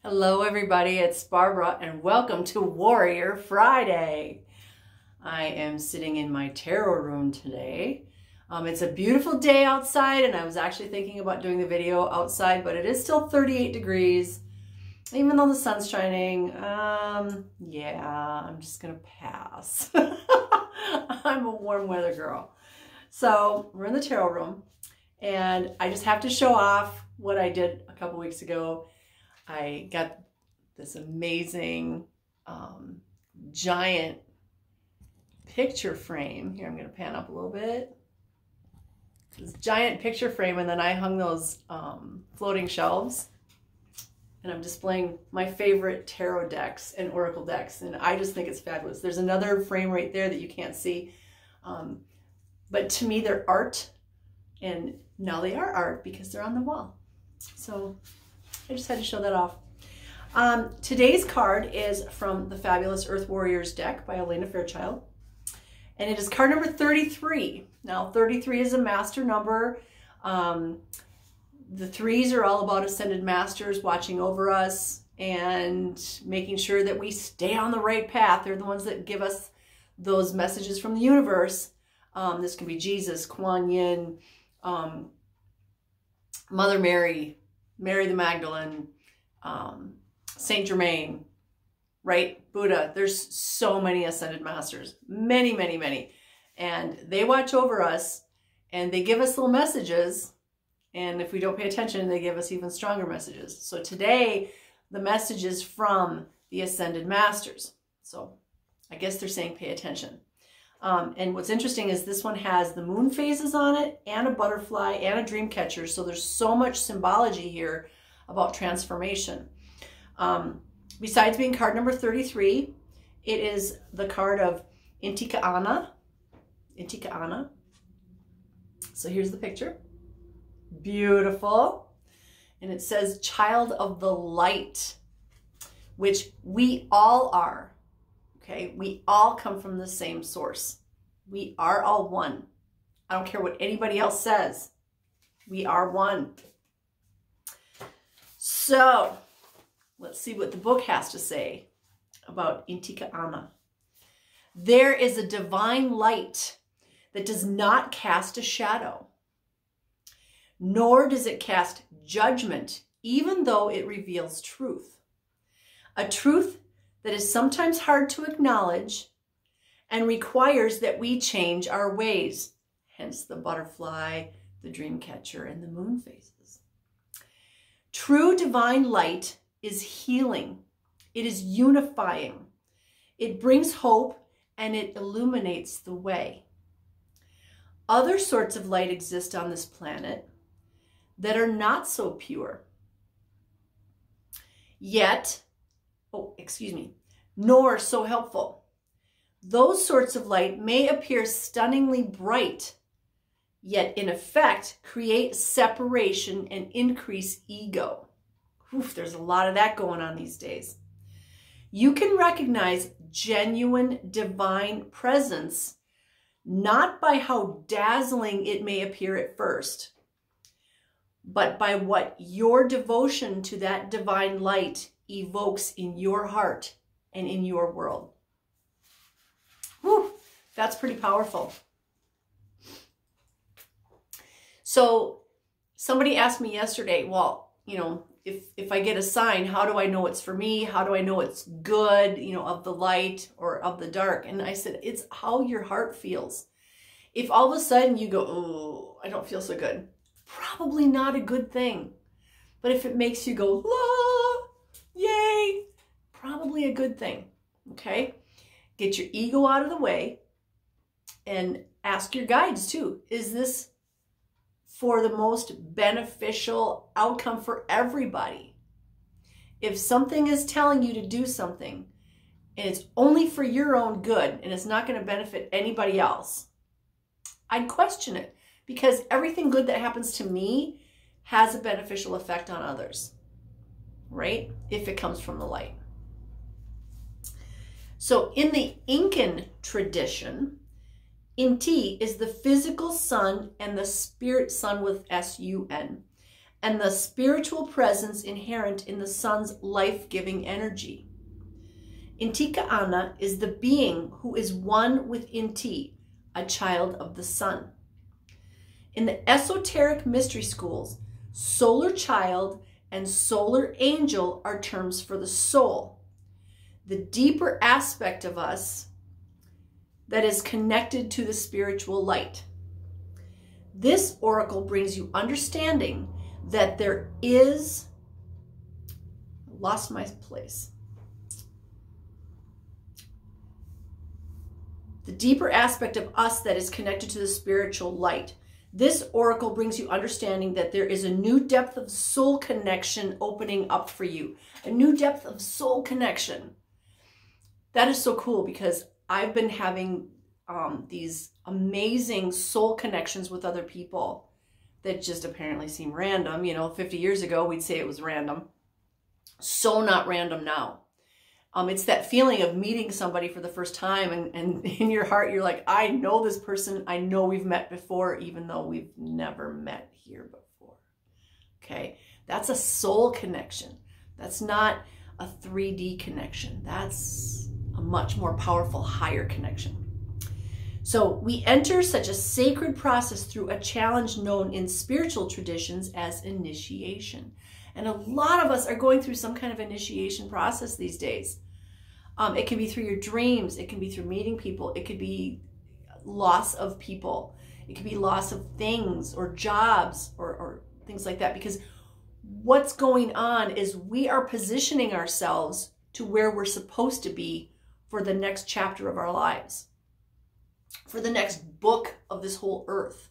Hello everybody, it's Barbara and welcome to Warrior Friday. I am sitting in my tarot room today. It's a beautiful day outside and I was actually thinking about doing the video outside, but it is still 38 degrees. Even though the sun's shining, yeah, I'm just gonna pass. I'm a warm weather girl. So we're in the tarot room and I just have to show off what I did a couple weeks ago. I got this amazing giant picture frame. Here, I'm going to pan up a little bit. This giant picture frame, and then I hung those floating shelves. And I'm displaying my favorite tarot decks and oracle decks, and I just think it's fabulous. There's another frame right there that you can't see. But to me, they're art, and now they are art because they're on the wall. So I just had to show that off. Today's card is from the Fabulous Earth Warriors deck by Alana Fairchild. And it is card number 33. Now, 33 is a master number. The threes are all about ascended masters watching over us and making sure that we stay on the right path. They're the ones that give us those messages from the universe. This can be Jesus, Kuan Yin, Mother Mary, Mary the Magdalene, Saint Germain, right? Buddha. There's so many ascended masters, many, many, many. And they watch over us and they give us little messages. And if we don't pay attention, they give us even stronger messages. So today, the message is from the ascended masters. So I guess they're saying pay attention. And what's interesting is this one has the moon phases on it and a butterfly and a dream catcher. So there's so much symbology here about transformation. Besides being card number 33, it is the card of Intikhana. Intikhana. So here's the picture. Beautiful. And it says child of the light, which we all are. Okay, we all come from the same source. We are all one. I don't care what anybody else says. We are one. So, let's see what the book has to say about Intikhana. There is a divine light that does not cast a shadow, nor does it cast judgment, even though it reveals truth. A truth that is sometimes hard to acknowledge and requires that we change our ways, hence the butterfly, the dream catcher, and the moon phases. True divine light is healing. It is unifying. It brings hope and it illuminates the way. Other sorts of light exist on this planet that are not so pure. Nor so helpful. Those sorts of light may appear stunningly bright, yet in effect create separation and increase ego. Oof, there's a lot of that going on these days. You can recognize genuine divine presence not by how dazzling it may appear at first, but by what your devotion to that divine light evokes in your heart and in your world. Whew, that's pretty powerful. So somebody asked me yesterday, well, you know, if I get a sign, how do I know it's for me? How do I know it's good, you know, of the light or of the dark? And I said, it's how your heart feels. If all of a sudden you go, oh, I don't feel so good, probably not a good thing. But if it makes you go, la, yay, probably a good thing, okay? Get your ego out of the way and ask your guides too. Is this for the most beneficial outcome for everybody? If something is telling you to do something and it's only for your own good and it's not going to benefit anybody else, I'd question it, because everything good that happens to me has a beneficial effect on others, right? If it comes from the light. So in the Incan tradition, Inti is the physical sun and the spirit sun with S-U-N. and the spiritual presence inherent in the sun's life-giving energy. Intikhana is the being who is one with Inti, a child of the sun. In the esoteric mystery schools, solar child and solar angel are terms for the soul, the deeper aspect of us that is connected to the spiritual light. This oracle brings you understanding that there is, lost my place. The deeper aspect of us that is connected to the spiritual light. This oracle brings you understanding that there is a new depth of soul connection opening up for you. A new depth of soul connection. That is so cool because I've been having these amazing soul connections with other people that just apparently seem random. You know, 50 years ago, we'd say it was random. So not random now. It's that feeling of meeting somebody for the first time and in your heart, you're like, I know this person. I know we've met before, even though we've never met here before. Okay. That's a soul connection. That's not a 3D connection. That's a much more powerful, higher connection. So we enter such a sacred process through a challenge known in spiritual traditions as initiation. And a lot of us are going through some kind of initiation process these days. It can be through your dreams. It can be through meeting people. It could be loss of people. It could be loss of things or jobs or things like that. Because what's going on is we are positioning ourselves to where we're supposed to be for the next chapter of our lives, for the next book of this whole earth.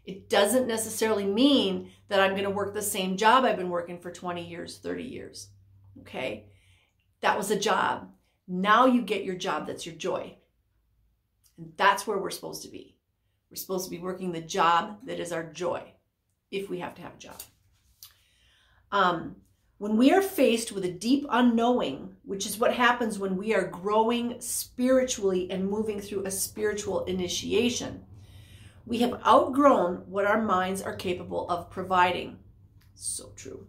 It doesn't necessarily mean that I'm going to work the same job I've been working for 20 years, 30 years. Okay? That was a job. Now you get your job that's your joy. And that's where we're supposed to be. We're supposed to be working the job that is our joy, if we have to have a job. When we are faced with a deep unknowing, which is what happens when we are growing spiritually and moving through a spiritual initiation, we have outgrown what our minds are capable of providing. So true.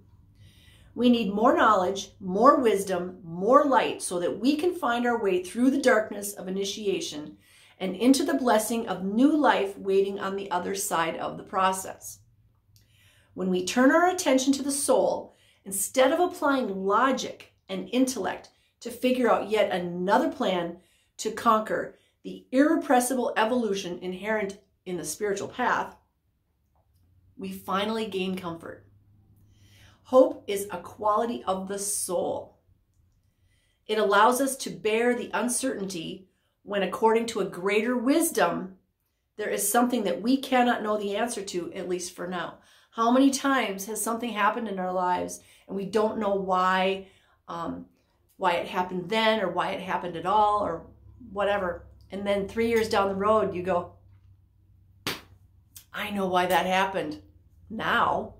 We need more knowledge, more wisdom, more light so that we can find our way through the darkness of initiation and into the blessing of new life waiting on the other side of the process. When we turn our attention to the soul, instead of applying logic and intellect to figure out yet another plan to conquer the irrepressible evolution inherent in the spiritual path, we finally gain comfort. Hope is a quality of the soul. It allows us to bear the uncertainty when, according to a greater wisdom, there is something that we cannot know the answer to, at least for now. How many times has something happened in our lives and we don't know why it happened then or why it happened at all or whatever. And then 3 years down the road, you go, I know why that happened now.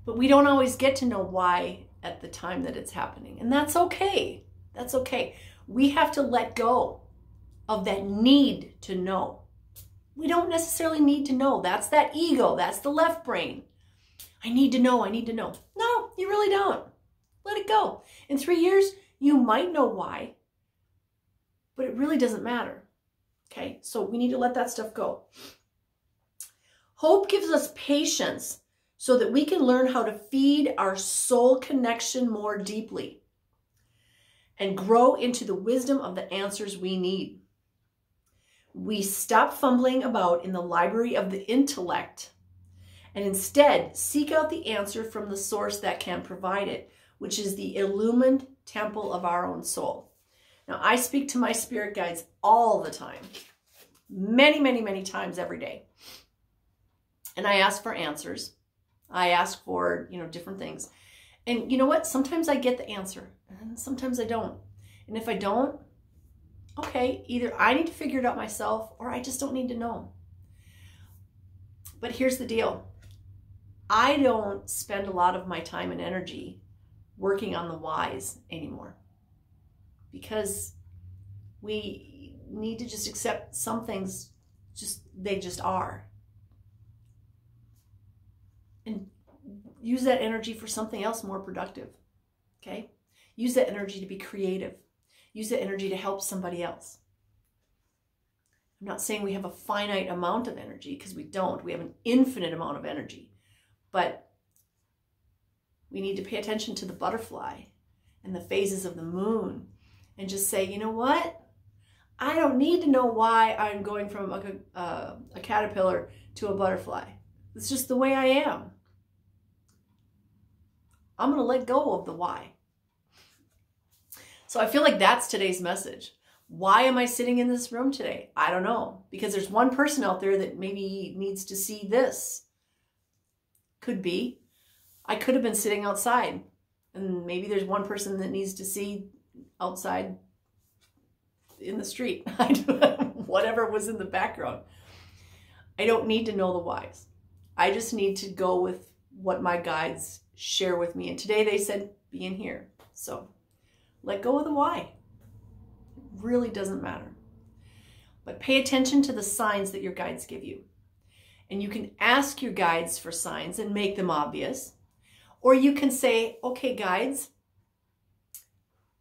But we don't always get to know why at the time that it's happening. And that's okay. That's okay. We have to let go of that need to know. We don't necessarily need to know. That's that ego. That's the left brain. I need to know. I need to know. No, you really don't. Let it go. In 3 years, you might know why, but it really doesn't matter. Okay, so we need to let that stuff go. Hope gives us patience so that we can learn how to feed our soul connection more deeply and grow into the wisdom of the answers we need. We stop fumbling about in the library of the intellect and instead seek out the answer from the source that can provide it, which is the illumined temple of our own soul. Now, I speak to my spirit guides all the time, many, many, many times every day. And I ask for answers. I ask for, different things. And you know what? Sometimes I get the answer and sometimes I don't. And if I don't, okay, either I need to figure it out myself or I just don't need to know. But here's the deal. I don't spend a lot of my time and energy working on the whys anymore because we need to just accept some things, they just are. and use that energy for something else more productive. Okay? Use that energy to be creative. Use that energy to help somebody else. I'm not saying we have a finite amount of energy, because we don't. We have an infinite amount of energy. But we need to pay attention to the butterfly and the phases of the moon and just say, you know what? I don't need to know why I'm going from a caterpillar to a butterfly. It's just the way I am. I'm going to let go of the why. So I feel like that's today's message. Why am I sitting in this room today? I don't know. Because there's one person out there that maybe needs to see this. Could be. I could have been sitting outside. And maybe there's one person that needs to see outside in the street. Whatever was in the background. I don't need to know the whys. I just need to go with what my guides share with me. And today they said, be in here. So let go of the why. It really doesn't matter. But pay attention to the signs that your guides give you. And you can ask your guides for signs and make them obvious. Or you can say, okay, guides,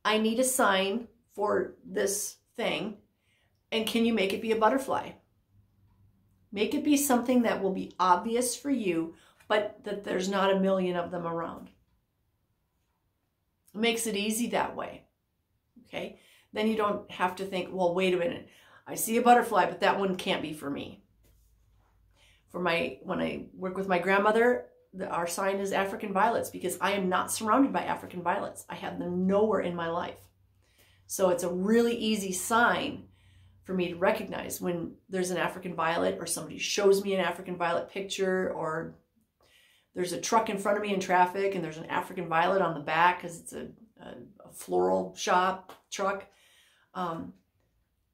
I need a sign for this thing. And can you make it be a butterfly? Make it be something that will be obvious for you, but that there's not a million of them around. It makes it easy that way. Okay? Then you don't have to think, well, wait a minute. I see a butterfly, but that one can't be for me. When I work with my grandmother, our sign is African violets, because I am not surrounded by African violets. I have them nowhere in my life. So it's a really easy sign for me to recognize when there's an African violet, or somebody shows me an African violet picture, or there's a truck in front of me in traffic and there's an African violet on the back because it's a floral shop truck.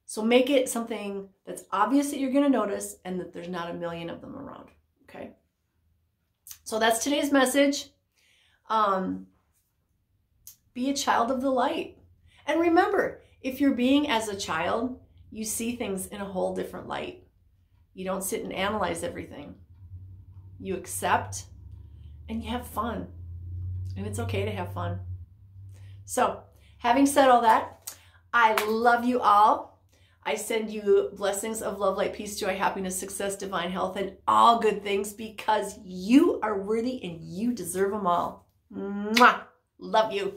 So make it something that's obvious that you're going to notice and that there's not a million of them around. Okay. So that's today's message. Be a child of the light. And remember, if you're being as a child, you see things in a whole different light. You don't sit and analyze everything. You accept and you have fun. And it's okay to have fun. So, having said all that, I love you all. I send you blessings of love, light, peace, joy, happiness, success, divine health, and all good things, because you are worthy and you deserve them all. Mwah! Love you.